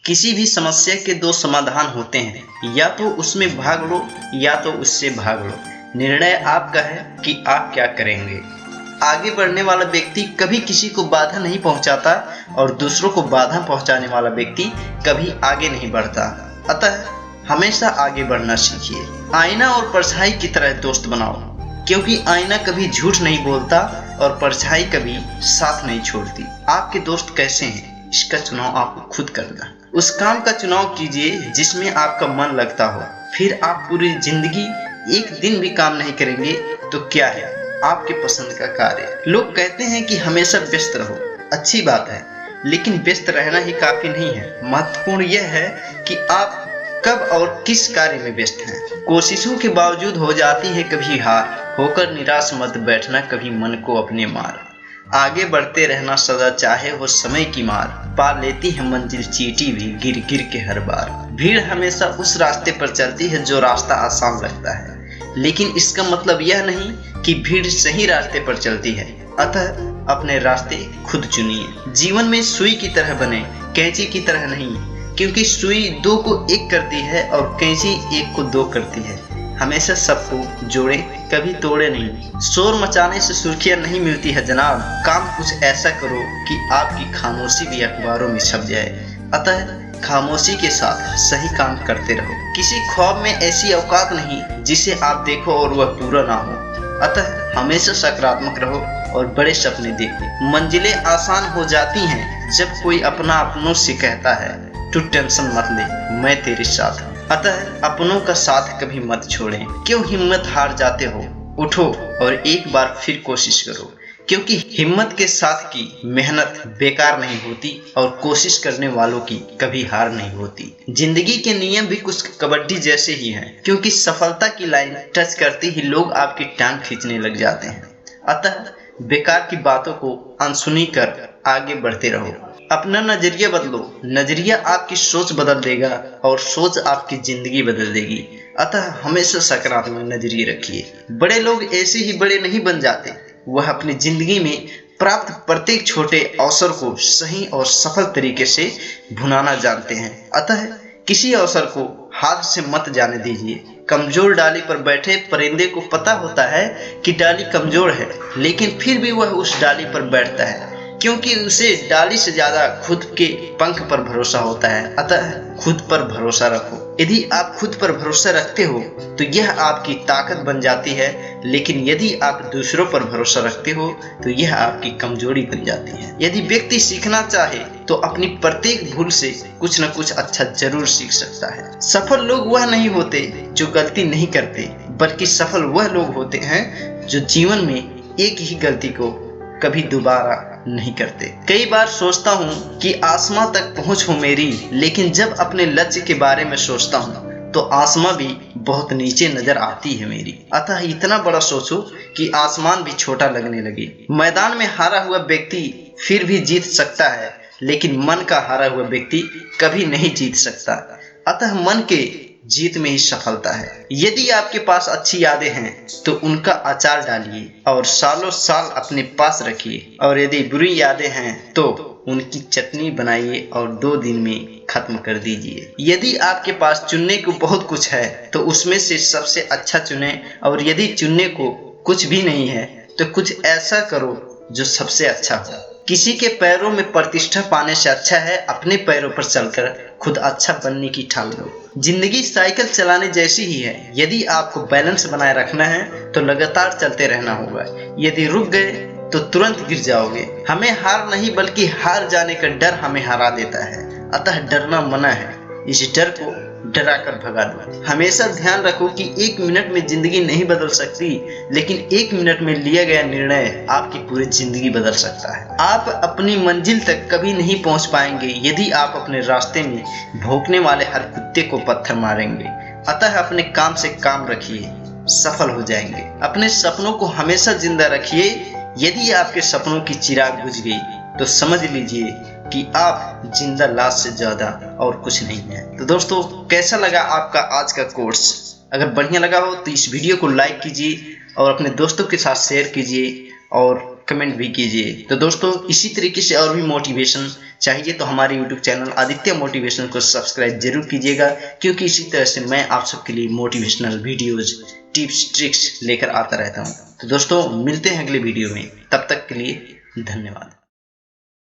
किसी भी समस्या के दो समाधान होते हैं, या तो उसमें भाग लो या तो उससे भाग लो। निर्णय आपका है कि आप क्या करेंगे। आगे बढ़ने वाला व्यक्ति कभी किसी को बाधा नहीं पहुंचाता और दूसरों को बाधा पहुंचाने वाला व्यक्ति कभी आगे नहीं बढ़ता। अतः हमेशा आगे बढ़ना सीखिए। आईना और परछाई की तरह दोस्त बनाओ, क्योंकि आईना कभी झूठ नहीं बोलता और परछाई कभी साथ नहीं छोड़ती। आपके दोस्त कैसे हैं, इसका चुनाव आपको खुद करना है। उस काम का चुनाव कीजिए जिसमें आपका मन लगता हो। फिर आप पूरी जिंदगी एक दिन भी काम नहीं करेंगे तो क्या है, आपके पसंद का कार्य। लोग कहते हैं कि हमेशा व्यस्त रहो, अच्छी बात है, लेकिन व्यस्त रहना ही काफी नहीं है। महत्वपूर्ण यह है कि आप कब और किस कार्य में व्यस्त हैं। कोशिशों के बावजूद हो जाती है कभी हार, होकर निराश मत बैठना कभी मन को अपने मार। आगे बढ़ते रहना सदा चाहे वो समय की मार, पा लेती है मंजिल चींटी भी गिर गिर के हर बार। भीड़ हमेशा उस रास्ते पर चलती है जो रास्ता आसान लगता है, लेकिन इसका मतलब यह नहीं कि भीड़ सही रास्ते पर चलती है। अतः अपने रास्ते खुद चुनिए। जीवन में सुई की तरह बने, कैंची की तरह नहीं, क्योंकि सुई दो को एक करती है और कैंची एक को दो करती है। हमेशा सबको जोड़े, कभी तोड़े नहीं। शोर मचाने से सुर्खियां नहीं मिलती है जनाब, काम कुछ ऐसा करो कि आपकी खामोशी भी अखबारों में छप जाए। अतः खामोशी के साथ सही काम करते रहो। किसी ख्वाब में ऐसी औकात नहीं जिसे आप देखो और वह पूरा ना हो। अतः हमेशा सकारात्मक रहो और बड़े सपने देखो। मंजिलें आसान हो जाती हैं जब कोई अपनों से कहता है तू टेंशन मत ले, मैं तेरे साथ हूँ। अतः अपनों का साथ कभी मत छोड़ें। क्यों हिम्मत हार जाते हो, उठो और एक बार फिर कोशिश करो, क्योंकि हिम्मत के साथ की मेहनत बेकार नहीं होती और कोशिश करने वालों की कभी हार नहीं होती। जिंदगी के नियम भी कुछ कबड्डी जैसे ही हैं, क्योंकि सफलता की लाइन टच करते ही लोग आपकी टांग खींचने लग जाते हैं। अतः बेकार की बातों को अनसुनी कर आगे बढ़ते रहो। अपना नजरिया बदलो, नजरिया आपकी सोच बदल देगा और सोच आपकी जिंदगी बदल देगी। अतः हमेशा सकारात्मक नजरिए रखिए। बड़े लोग ऐसे ही बड़े नहीं बन जाते, वह अपनी जिंदगी में प्राप्त प्रत्येक छोटे अवसर को सही और सफल तरीके से भुनाना जानते हैं। अतः किसी अवसर को हाथ से मत जाने दीजिए। कमजोर डाली पर बैठे परिंदे को पता होता है कि डाली कमजोर है, लेकिन फिर भी वह उस डाली पर बैठता है, क्योंकि उसे डाली से ज्यादा खुद के पंख पर भरोसा होता है। अतः खुद पर भरोसा रखो। यदि आप खुद पर भरोसा रखते हो तो यह आपकी ताकत बन जाती है, लेकिन यदि आप दूसरों पर भरोसा रखते हो तो यह आपकी कमजोरी बन जाती है। यदि व्यक्ति सीखना चाहे तो अपनी प्रत्येक भूल से कुछ न कुछ अच्छा जरूर सीख सकता है। सफल लोग वह नहीं होते जो गलती नहीं करते, बल्कि सफल वह लोग होते हैं जो जीवन में एक ही गलती को कभी दोबारा नहीं करते। कई बार सोचता हूँ कि आसमां तक पहुंच हो मेरी, लेकिन जब अपने लक्ष्य के बारे में सोचता हूँ तो आसमां भी बहुत नीचे नजर आती है मेरी। अतः इतना बड़ा सोचो कि आसमान भी छोटा लगने लगे। मैदान में हारा हुआ व्यक्ति फिर भी जीत सकता है, लेकिन मन का हारा हुआ व्यक्ति कभी नहीं जीत सकता। अतः मन के जीत में ही सफलता है। यदि आपके पास अच्छी यादें हैं तो उनका अचार डालिए और सालों साल अपने पास रखिए, और यदि बुरी यादें हैं तो उनकी चटनी बनाइए और 2 दिन में खत्म कर दीजिए। यदि आपके पास चुनने को बहुत कुछ है तो उसमें से सबसे अच्छा चुने, और यदि चुनने को कुछ भी नहीं है तो कुछ ऐसा करो जो सबसे अच्छा हो। किसी के पैरों में प्रतिष्ठा पाने से अच्छा है अपने पैरों पर चलकर खुद अच्छा बनने की ठान लो। जिंदगी साइकिल चलाने जैसी ही है। यदि आपको बैलेंस बनाए रखना है तो लगातार चलते रहना होगा। यदि रुक गए तो तुरंत गिर जाओगे। हमें हार नहीं बल्कि हार जाने का डर हमें हरा देता है। अतः डरना मना है, इस डर को डरा कर भगा दो। हमेशा ध्यान रखो कि 1 मिनट में जिंदगी नहीं बदल सकती, लेकिन 1 मिनट में लिया गया निर्णय आपकी पूरी जिंदगी बदल सकता है। आप अपनी मंजिल तक कभी नहीं पहुंच पाएंगे यदि आप अपने रास्ते में भौंकने वाले हर कुत्ते को पत्थर मारेंगे। अतः अपने काम से काम रखिए, सफल हो जाएंगे। अपने सपनों को हमेशा जिंदा रखिए। यदि आपके सपनों की चिराग बुझ गई तो समझ लीजिए कि आप जिंदा लाश से ज्यादा और कुछ नहीं है। तो दोस्तों, कैसा लगा आपका आज का कोर्स? अगर बढ़िया लगा हो तो इस वीडियो को लाइक कीजिए और अपने दोस्तों के साथ शेयर कीजिए और कमेंट भी कीजिए। तो दोस्तों, इसी तरीके से और भी मोटिवेशन चाहिए तो हमारे यूट्यूब चैनल आदित्य मोटिवेशनल को सब्सक्राइब जरूर कीजिएगा, क्योंकि इसी तरह से मैं आप सबके लिए मोटिवेशनल वीडियोज, टिप्स, ट्रिक्स लेकर आता रहता हूँ। तो दोस्तों मिलते हैं अगले वीडियो में, तब तक के लिए धन्यवाद।